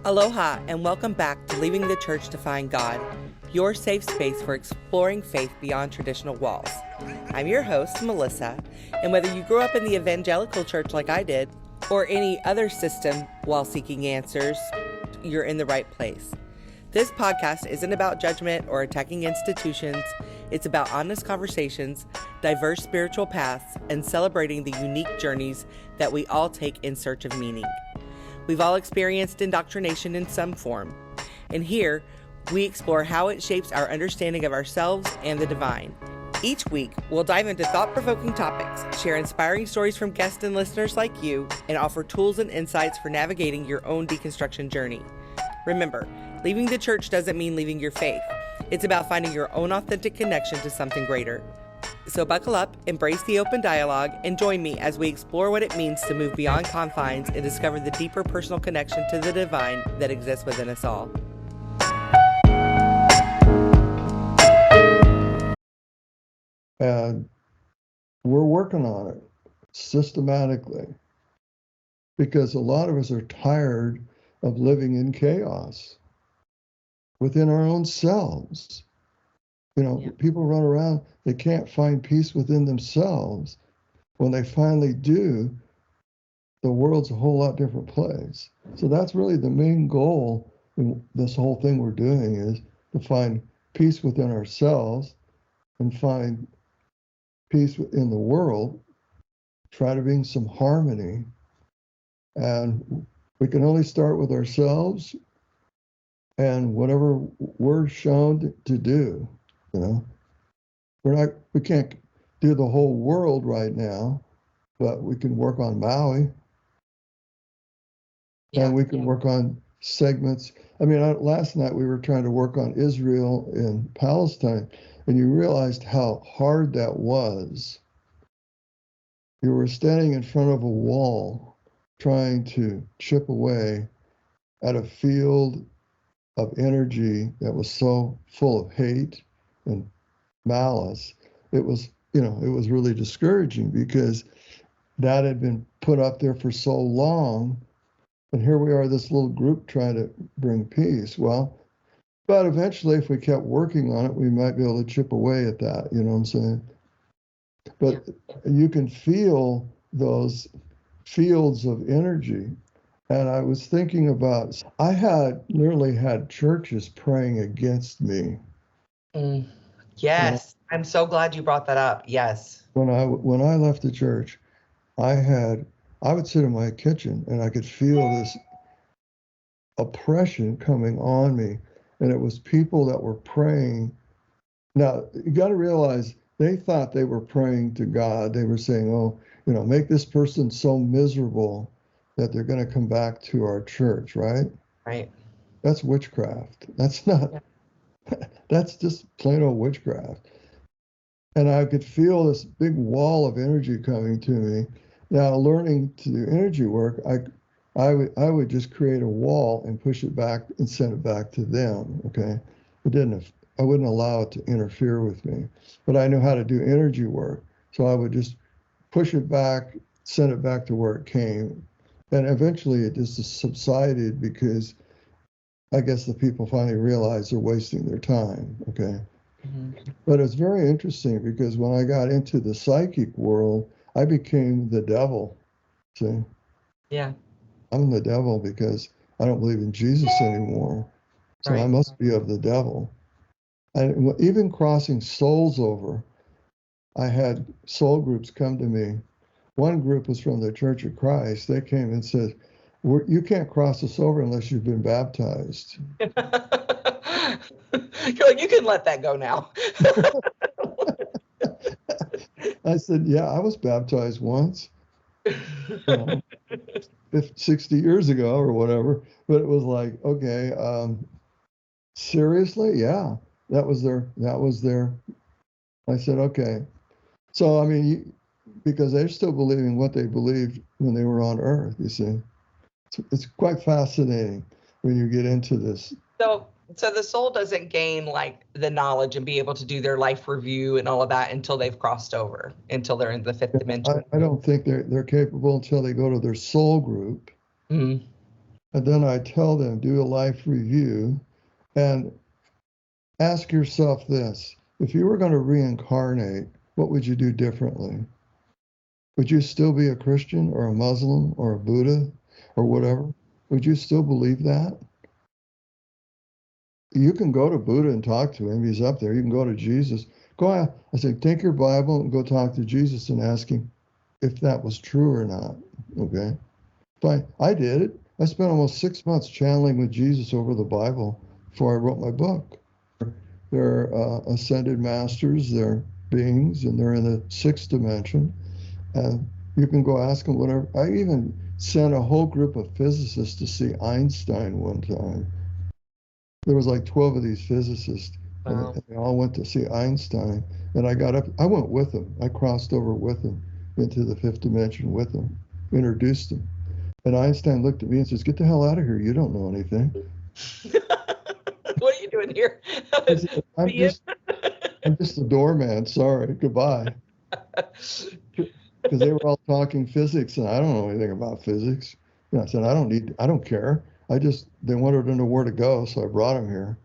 Aloha and welcome back to Leaving the Church to Find God, your safe space for exploring faith beyond traditional walls. I'm your host, Melissa, and whether you grew up in the evangelical church like I did, or any other system while seeking answers, you're in the right place. This podcast isn't about judgment or attacking institutions. It's about honest conversations, diverse spiritual paths, and celebrating the unique journeys that we all take in search of meaning. We've all experienced indoctrination in some form, and here we explore how it shapes our understanding of ourselves and the divine. Each week, we'll dive into thought-provoking topics, share inspiring stories from guests and listeners like you, and offer tools and insights for navigating your own deconstruction journey. Remember, leaving the church doesn't mean leaving your faith. It's about finding your own authentic connection to something greater. So buckle up, embrace the open dialogue, and join me as we explore what it means to move beyond confines and discover the deeper personal connection to the divine that exists within us all. And we're working on it systematically because a lot of us are tired of living in chaos within our own selves. People run around, they can't find peace within themselves. When they finally do, the world's a whole lot different place. So that's really the main goal in this whole thing we're doing, is to find peace within ourselves and find peace in the world, try to bring some harmony. And we can only start with ourselves and whatever we're shown to do. We can't do the whole world right now, but we can work on Maui. And we can work on segments. Last night we were trying to work on Israel and Palestine, and you realized how hard that was. You were standing in front of a wall trying to chip away at a field of energy that was so full of hate and malice. It was really discouraging because that had been put up there for so long. And here we are, this little group trying to bring peace. But eventually, if we kept working on it, we might be able to chip away at that, you know what I'm saying? But you can feel those fields of energy. And I was thinking about, I had literally had churches praying against me. Yes, I'm so glad you brought that up. Yes. When I left the church, I would sit in my kitchen and I could feel this oppression coming on me. And it was people that were praying. Now, you got to realize they thought they were praying to God. They were saying, make this person so miserable that they're going to come back to our church, right? Right. That's witchcraft. That's not, that's just plain old witchcraft. And I could feel this big wall of energy coming to me. Now, learning to do energy work, I would just create a wall and push it back and send it back to them, okay? I wouldn't allow it to interfere with me. But I knew how to do energy work. So I would just push it back, send it back to where it came. And eventually it just subsided because I guess the people finally realized they're wasting their time, okay? Mm-hmm. But it's very interesting because when I got into the psychic world, I became the devil, see? Yeah. I'm the devil because I don't believe in Jesus anymore. So right. I must be of the devil. And even crossing souls over, I had soul groups come to me. One group was from the Church of Christ. They came and said, you can't cross us over unless you've been baptized. You're like, you can let that go now. I said, yeah, I was baptized once, 60 years ago or whatever. But it was like, okay, seriously? Yeah, that was their. I said, okay. So, because they're still believing what they believed when they were on Earth, you see. It's quite fascinating when you get into this. So the soul doesn't gain like the knowledge and be able to do their life review and all of that until they've crossed over, until they're in the fifth dimension. I don't think they're capable until they go to their soul group. Mm-hmm. And then I tell them, do a life review and ask yourself this. If you were going to reincarnate, what would you do differently? Would you still be a Christian or a Muslim or a Buddha or whatever? Would you still believe that? You can go to Buddha and talk to him. He's up there. You can go to Jesus. Go out. I say, take your Bible and go talk to Jesus and ask him if that was true or not. Okay. Fine. I did it. I spent almost 6 months channeling with Jesus over the Bible before I wrote my book. They're ascended masters, they're beings, and they're in the sixth dimension. And you can go ask them whatever. I even sent a whole group of physicists to see Einstein one time. There was like 12 of these physicists, Wow. and they all went to see Einstein. And I got up, I went with them. I crossed over with them into the fifth dimension with them, introduced them. And Einstein looked at me and says, get the hell out of here. You don't know anything. What are you doing here? I said, I'm just a doorman. Sorry. Goodbye. Because they were all talking physics, and I don't know anything about physics. And I said, I don't care. They wanted to know where to go, so I brought them here.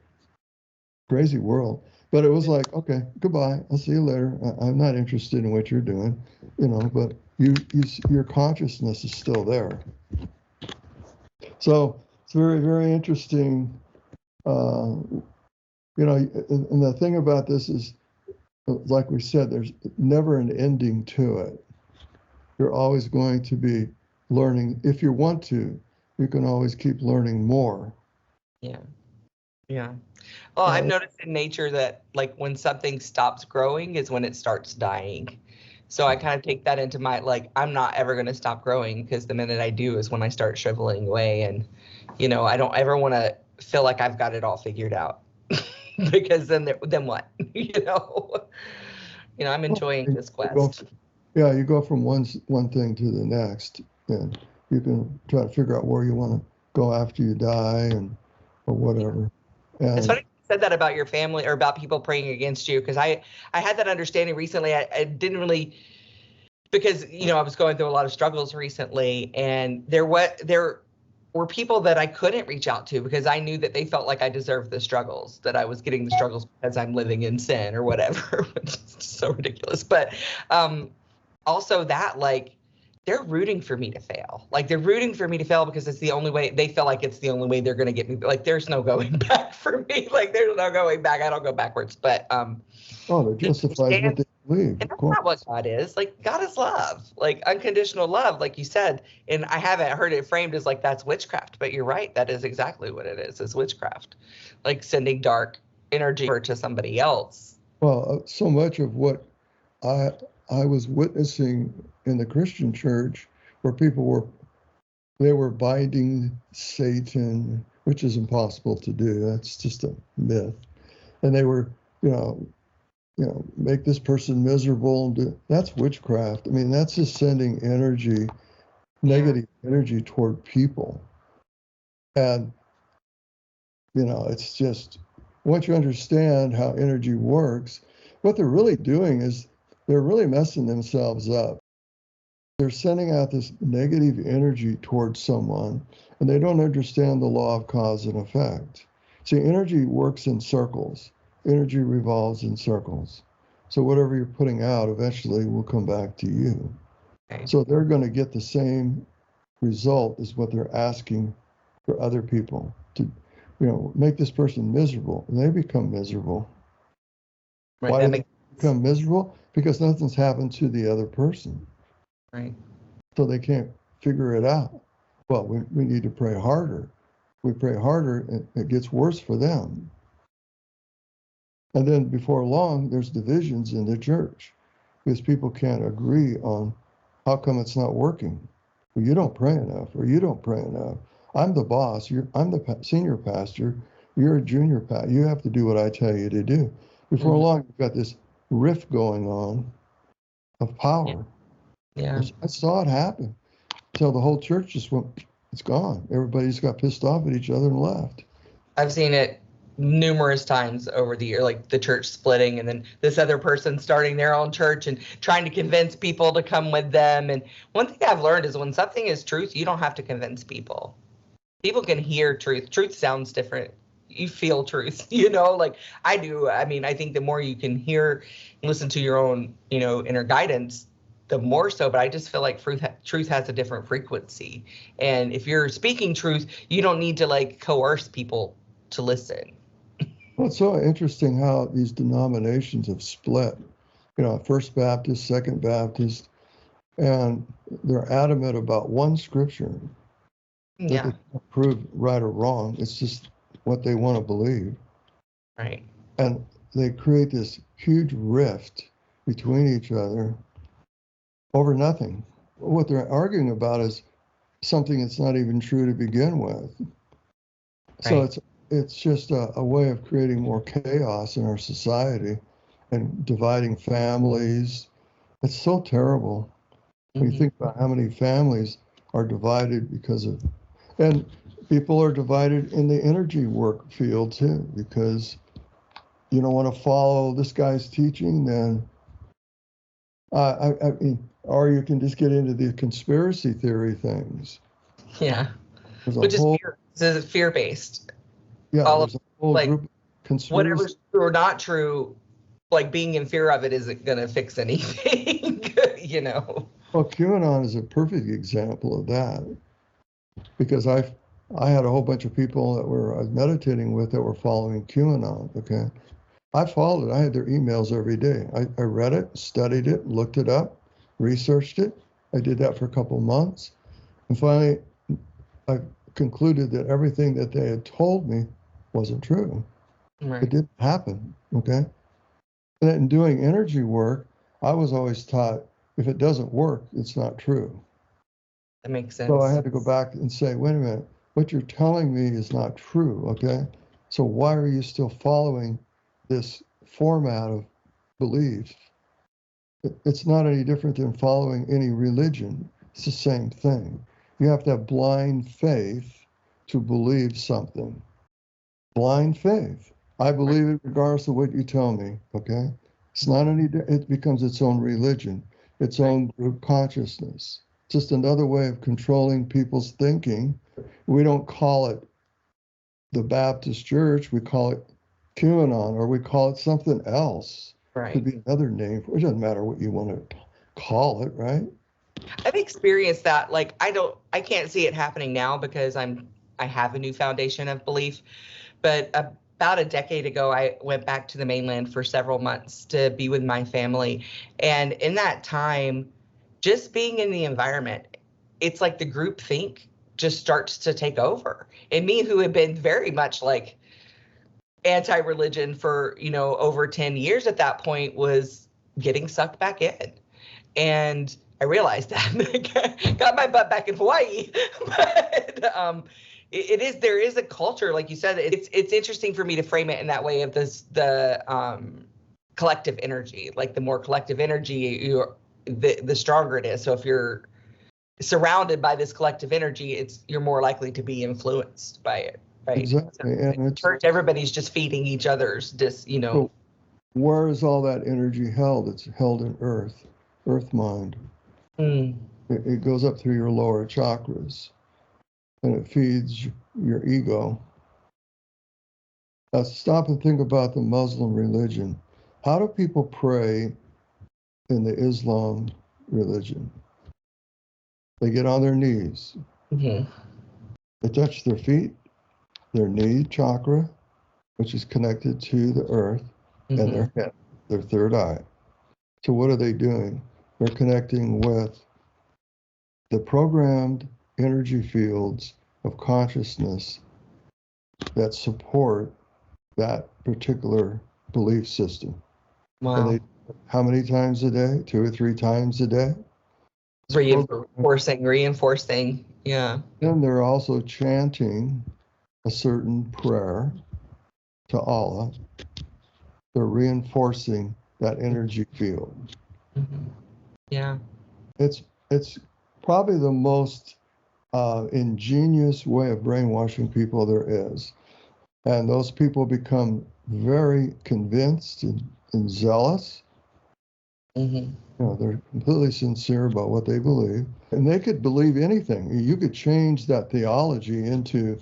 Crazy world. But it was like, okay, goodbye. I'll see you later. I'm not interested in what you're doing, but your consciousness is still there. So it's very, very interesting. And the thing about this is, like we said, there's never an ending to it. You're always going to be learning. If you want to, you can always keep learning more. Yeah. Yeah. Well, I've noticed in nature that like when something stops growing is when it starts dying. So I kind of take that into my, like, I'm not ever going to stop growing, because the minute I do is when I start shriveling away. And, I don't ever want to feel like I've got it all figured out because then what, I'm enjoying this quest. You go from one thing to the next, and you can try to figure out where you want to go after you die or whatever. And it's funny you said that about your family or about people praying against you, because I had that understanding recently. I didn't really, because I was going through a lot of struggles recently, and there were people that I couldn't reach out to because I knew that they felt like I deserved the struggles, that I was getting the struggles because I'm living in sin or whatever, which is so ridiculous. But also that, like, they're rooting for me to fail. Like, they're rooting for me to fail because it's the only way. They feel like it's the only way they're going to get me. Like, there's no going back for me. Like, there's no going back. I don't go backwards. But that justifies what they believe. And that's not what God is. Like, God is love, like unconditional love, like you said. And I haven't heard it framed as like that's witchcraft, but you're right. That is exactly what it is witchcraft, like sending dark energy to somebody else. Well, so much of what I was witnessing in the Christian church, where people were binding Satan, which is impossible to do. That's just a myth. And they were, make this person miserable. That's witchcraft. I mean, that's just sending energy, negative energy toward people. And, it's just, once you understand how energy works, what they're really doing is they're really messing themselves up. They're sending out this negative energy towards someone, and they don't understand the law of cause and effect. See, energy works in circles. Energy revolves in circles. So whatever you're putting out eventually will come back to you. Okay. So they're going to get the same result as what they're asking for other people to, make this person miserable, and they become miserable. Right. Why do they become miserable? Because nothing's happened to the other person. Right. So they can't figure it out. Well, we need to pray harder. We pray harder, and it gets worse for them. And then before long, there's divisions in the church because people can't agree on how come it's not working. Well, you don't pray enough, or you don't pray enough. I'm the boss. I'm the senior pastor. You're a junior pastor. You have to do what I tell you to do. Before long, you've got this rift going on of power. Yeah. I saw it happen until the whole church just went, it's gone. Everybody just got pissed off at each other and left. I've seen it numerous times over the year, like the church splitting and then this other person starting their own church and trying to convince people to come with them. And one thing I've learned is when something is truth, you don't have to convince people. People can hear truth. Truth sounds different. You feel truth, like I do. I mean, I think the more you can hear and listen to your own, inner guidance, the more so. But I just feel like truth has a different frequency. And if you're speaking truth, you don't need to like coerce people to listen. Well, it's so interesting how these denominations have split. First Baptist, Second Baptist, and they're adamant about one scripture that they Yeah. can't prove right or wrong. It's just what they want to believe. Right. And they create this huge rift between each other over nothing. What they're arguing about is something that's not even true to begin with. So Right. it's just a way of creating more chaos in our society and dividing families. It's so terrible when you think about how many families are divided because of, and people are divided in the energy work field too, because you don't want to follow this guy's teaching, then I mean, or you can just get into the conspiracy theory things. Yeah. There's a Which is whole, fear. This is fear based. yeah, All of there's a whole like group of conspiracy. whatever's true or not true, like being in fear of it isn't going to fix anything, Well, QAnon is a perfect example of that, because I had a whole bunch of people that I was meditating with that were following QAnon. Okay, I followed it. I had their emails every day. I read it, studied it, looked it up, researched it. I did that for a couple of months, and finally, I concluded that everything that they had told me wasn't true. Right. It didn't happen. Okay, and in doing energy work, I was always taught if it doesn't work, it's not true. That makes So I sense. had to go back and say, wait a minute, what you're telling me is not true, okay? So why are you still following this format of belief? It's not any different than following any religion. It's the same thing. You have to have blind faith to believe something. Blind faith. I believe it regardless of what you tell me, okay? It's not any, it becomes its own religion, its own group consciousness. Just another way of controlling people's thinking. We don't call it the Baptist Church, we call it QAnon, or we call it something else. Could Right. be another name. It doesn't matter what you want to call it, right? I've experienced that. Like I can't see it happening now because I have a new foundation of belief. But about a decade ago, I went back to the mainland for several months to be with my family. And in that time, just being in the environment, it's like the group think just starts to take over. And me, who had been very much like anti-religion for, over 10 years at that point, was getting sucked back in. And I realized that got my butt back in Hawaii, but there is a culture, like you said. It's interesting for me to frame it in that way of the collective energy. Like the more collective energy, the stronger it is. So if you're surrounded by this collective energy, you're more likely to be influenced by it, right? Exactly. So And it's, church, everybody's just feeding each other's so where is all that energy held? It's held in earth mind. Mm. It goes up through your lower chakras and it feeds your ego. Now stop and think about the Muslim religion. How do people pray in the Islam religion? They get on their knees. Mm-hmm. They touch their feet, their knee chakra, which is connected to the earth, Mm-hmm. and their head, their third eye. So what are they doing? They're connecting with the programmed energy fields of consciousness that support that particular belief system. Wow. And they, how many times a day? 2 or 3 times a day? Reinforcing. Yeah. And they're also chanting a certain prayer to Allah. They're reinforcing that energy field. Mm-hmm. Yeah. It's probably the most ingenious way of brainwashing people there is. And those people become very convinced and zealous. Mm-hmm. They're completely sincere about what they believe, and they could believe anything. You could change that theology into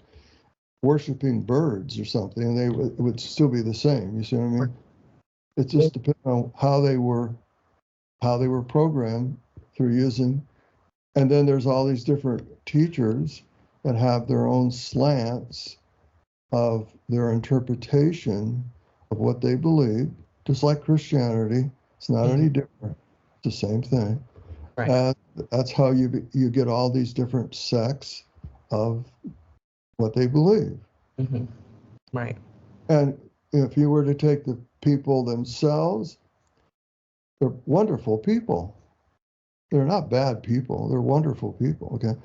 worshiping birds or something, and it would still be the same. You see what I mean? It just depends on how they were programmed through using. And then there's all these different teachers that have their own slants of their interpretation of what they believe, just like Christianity. It's not any different. It's the same thing. Right. And that's how you get all these different sects of what they believe. Mm-hmm. Right. And if you were to take the people themselves, they're wonderful people. They're not bad people. They're wonderful people. Okay.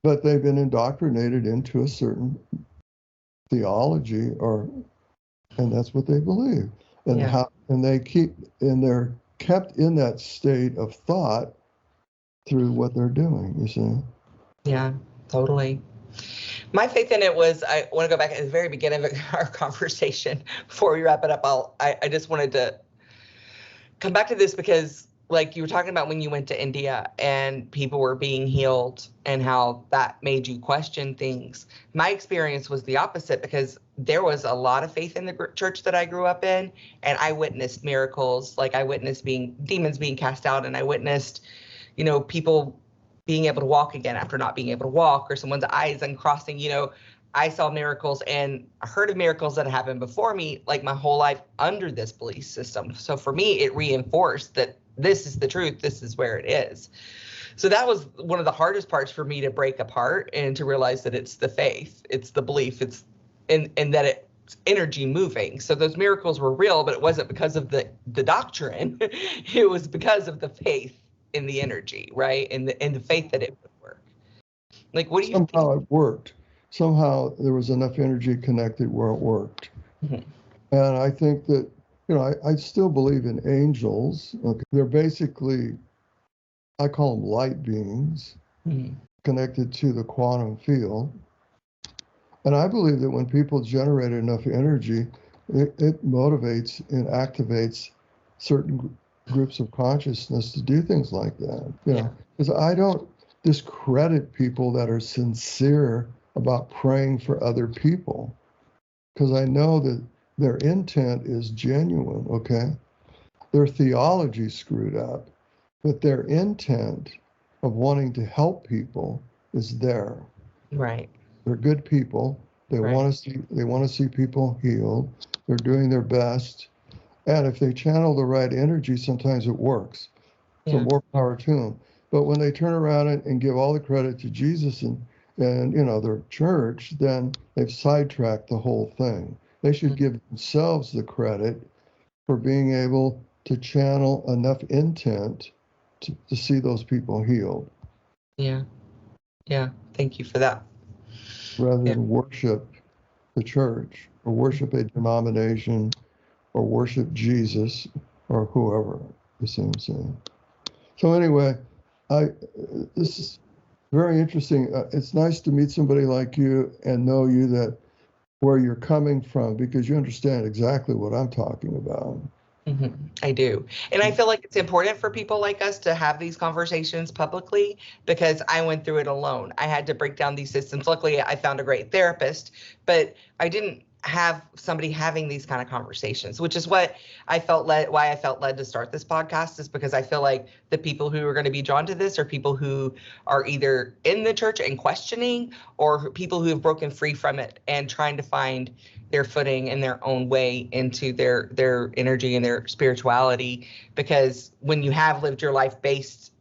But they've been indoctrinated into a certain theology, and that's what they believe. And Yeah. they're kept in that state of thought through what they're doing, you see. Yeah, totally. My faith in it was, I want to go back at the very beginning of our conversation before we wrap it up. I just wanted to come back to this because, like, you were talking about when you went to India and people were being healed and how that made you question things. My experience was the opposite, because there was a lot of faith in the church that I grew up in, and I witnessed miracles. Like, I witnessed demons being cast out, and I witnessed, people being able to walk again after not being able to walk, or someone's eyes uncrossing. I saw miracles and heard of miracles that happened before me, like my whole life, under this belief system. So for me, it reinforced that this is the truth. This is where it is. So that was one of the hardest parts for me to break apart and to realize that it's the faith, it's the belief, it's and that it's energy moving. So those miracles were real, but it wasn't because of the doctrine. It was because of the faith in the energy, right? And the faith that it would work. Like, what do you think? Somehow it worked. Somehow there was enough energy connected where it worked. Mhm. And I think that, I still believe in angels. Okay. They're basically, I call them light beings Mhm. connected to the quantum field. And I believe that when people generate enough energy, it motivates and activates certain groups of consciousness to do things like that. Yeah. Because I don't discredit people that are sincere about praying for other people, because I know that their intent is genuine. Okay, their theology screwed up, but their intent of wanting to help people is there. Right. They're good people. Right. They want to see people healed. They're doing their best. And if they channel the right energy, sometimes it works. So Yeah. more power to them. But when they turn around and give all the credit to Jesus and their church, then they've sidetracked the whole thing. They should give themselves the credit for being able to channel enough intent to see those people healed, Yeah. Yeah. Thank you for that. rather Yeah. than worship the church or worship a denomination or worship Jesus or whoever. You see what I'm saying? So anyway, I this is very interesting. It's nice to meet somebody like you and know you, that where you're coming from, because you understand exactly what I'm talking about. I do. And I feel like it's important for people like us to have these conversations publicly, because I went through it alone. I had to break down these systems. Luckily, I found a great therapist, but I didn't have somebody having these kind of conversations, which is why I felt led to start this podcast, is because I feel like the people who are going to be drawn to this are people who are either in the church and questioning, or people who have broken free from it and trying to find their footing in their own way into their energy and their spirituality. Because when you have lived your life based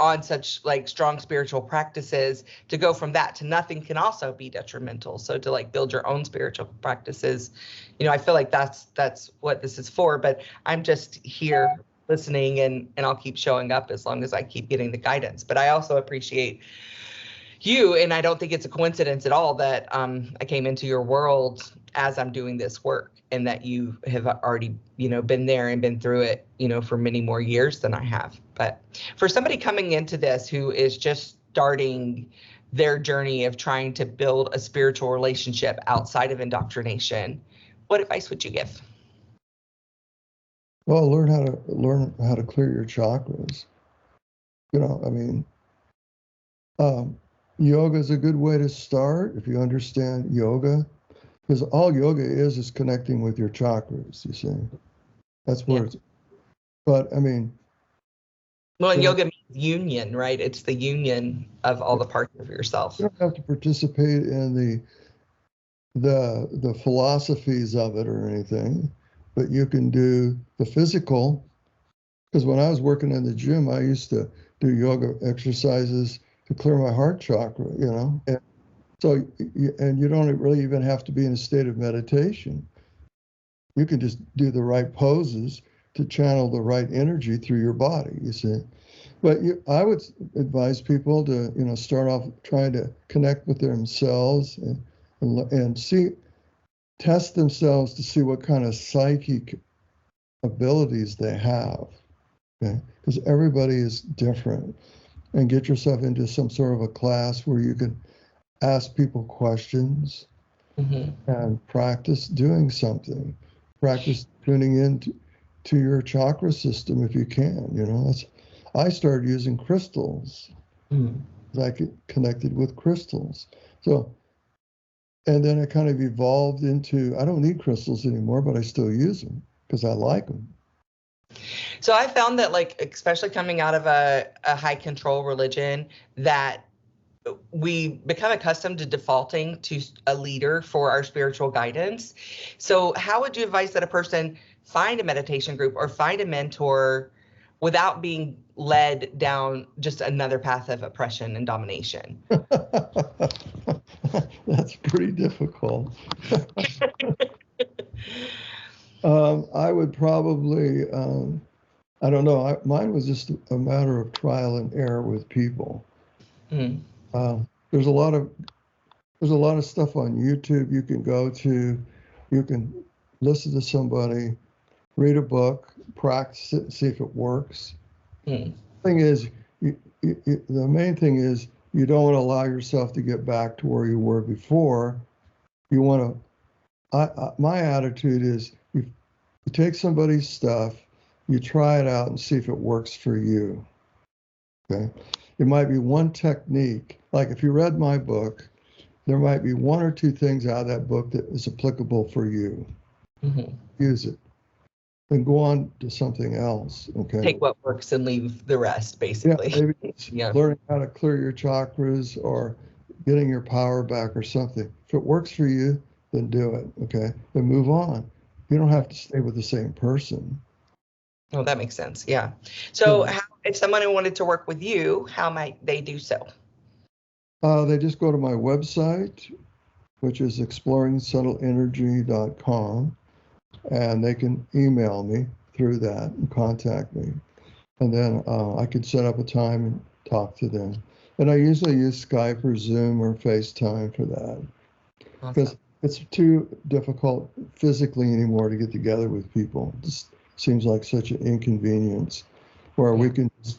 on such like strong spiritual practices, to go from that to nothing can also be detrimental. So to like build your own spiritual practices, I feel like that's what this is for. But I'm just here listening, and I'll keep showing up as long as I keep getting the guidance. But I also appreciate you, and I don't think it's a coincidence at all that I came into your world as I'm doing this work, and that you have already, been there and been through it, for many more years than I have. But for somebody coming into this who is just starting their journey of trying to build a spiritual relationship outside of indoctrination, what advice would you give? Well, learn how to clear your chakras. I mean, yoga is a good way to start if you understand yoga, because all yoga is connecting with your chakras. You see, that's where it's. But I mean, well, and yoga means union, right? It's the union of all the parts of yourself. You don't have to participate in the philosophies of it or anything, but you can do the physical. Because when I was working in the gym, I used to do yoga exercises to clear my heart chakra, And so, and you don't really even have to be in a state of meditation. You can just do the right poses to channel the right energy through your body, you see. But I would advise people to, start off trying to connect with themselves and test themselves to see what kind of psychic abilities they have. Okay, because everybody is different, and get yourself into some sort of a class where you can ask people questions and practice doing something. Practice tuning in to your chakra system if you can. I started using crystals. I connected with crystals. So, and then it kind of evolved into, I don't need crystals anymore, but I still use them because I like them. So I found that, like, especially coming out of a high control religion, that we become accustomed to defaulting to a leader for our spiritual guidance. So how would you advise that a person find a meditation group or find a mentor without being led down just another path of oppression and domination? That's pretty difficult. I would probably, I don't know, mine was just a matter of trial and error with people. There's a lot of stuff on YouTube you can go to. You can listen to somebody, read a book, practice it, see if it works. The thing is, the main thing is you don't want to allow yourself to get back to where you were before. You want to. My attitude is you take somebody's stuff, you try it out and see if it works for you. Okay. It might be one technique. Like if you read my book, there might be one or two things out of that book that is applicable for you. Use it. Then go on to something else. Okay. Take what works and leave the rest, basically. Yeah, maybe it's learning how to clear your chakras or getting your power back or something. If it works for you, then do it. Okay. Then move on. You don't have to stay with the same person. Oh, that makes sense. Yeah. So if someone wanted to work with you, how might they do so? They just go to my website, which is exploringsobtleenergy.com, and they can email me through that and contact me. And then I can set up a time and talk to them. And I usually use Skype or Zoom or FaceTime for that. Because it's too difficult physically anymore to get together with people. It just seems like such an inconvenience, where we can just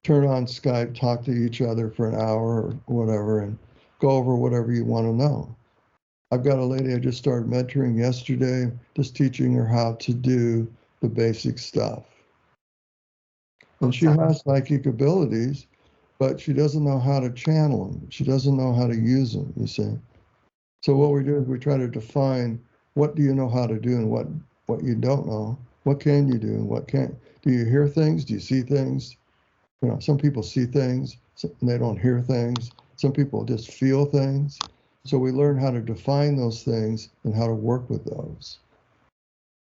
turn on Skype, talk to each other for an hour or whatever, and go over whatever you want to know. I've got a lady I just started mentoring yesterday, just teaching her how to do the basic stuff. And she has psychic abilities, but she doesn't know how to channel them. She doesn't know how to use them, you see. So what we do is we try to define what do you know how to do and what you don't know. What can you do and what can't? Do you hear things? Do you see things? Some people see things and they don't hear things. Some people just feel things. So we learn how to define those things and how to work with those.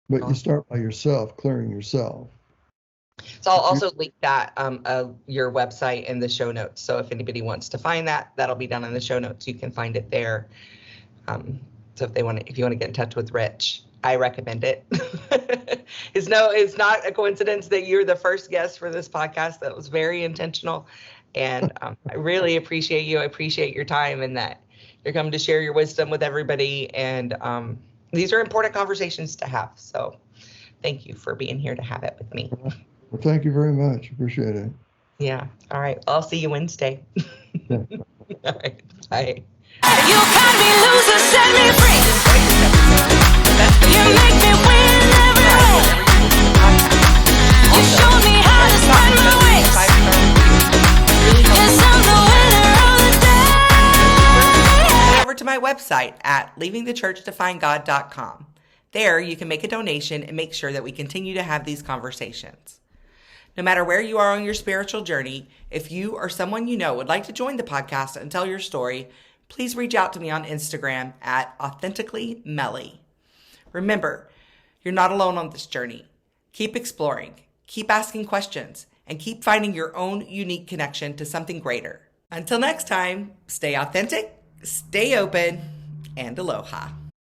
But you start by yourself, clearing yourself. So I'll also link that your website in the show notes. So if anybody wants to find that, that'll be down in the show notes. You can find it there. So if you want to get in touch with Rich, I recommend it. It's not a coincidence that you're the first guest for this podcast. That was very intentional. And I really appreciate you. I appreciate your time and that you're coming to share your wisdom with everybody. And these are important conversations to have. So thank you for being here to have it with me. Well, thank you very much. Appreciate it. Yeah. All right. I'll see you Wednesday. Yeah. All right. Bye. You got me loose and set me free. You make me win every round. You showed me how to spread my wings. Yes, I'm the winner of the day. Head over to my website at leavingthechurchdefyinggod.com. There, you can make a donation and make sure that we continue to have these conversations. No matter where you are on your spiritual journey, if you or someone you know would like to join the podcast and tell your story, please reach out to me on Instagram at authenticallymelly. Remember, you're not alone on this journey. Keep exploring, keep asking questions, and keep finding your own unique connection to something greater. Until next time, stay authentic, stay open, and aloha.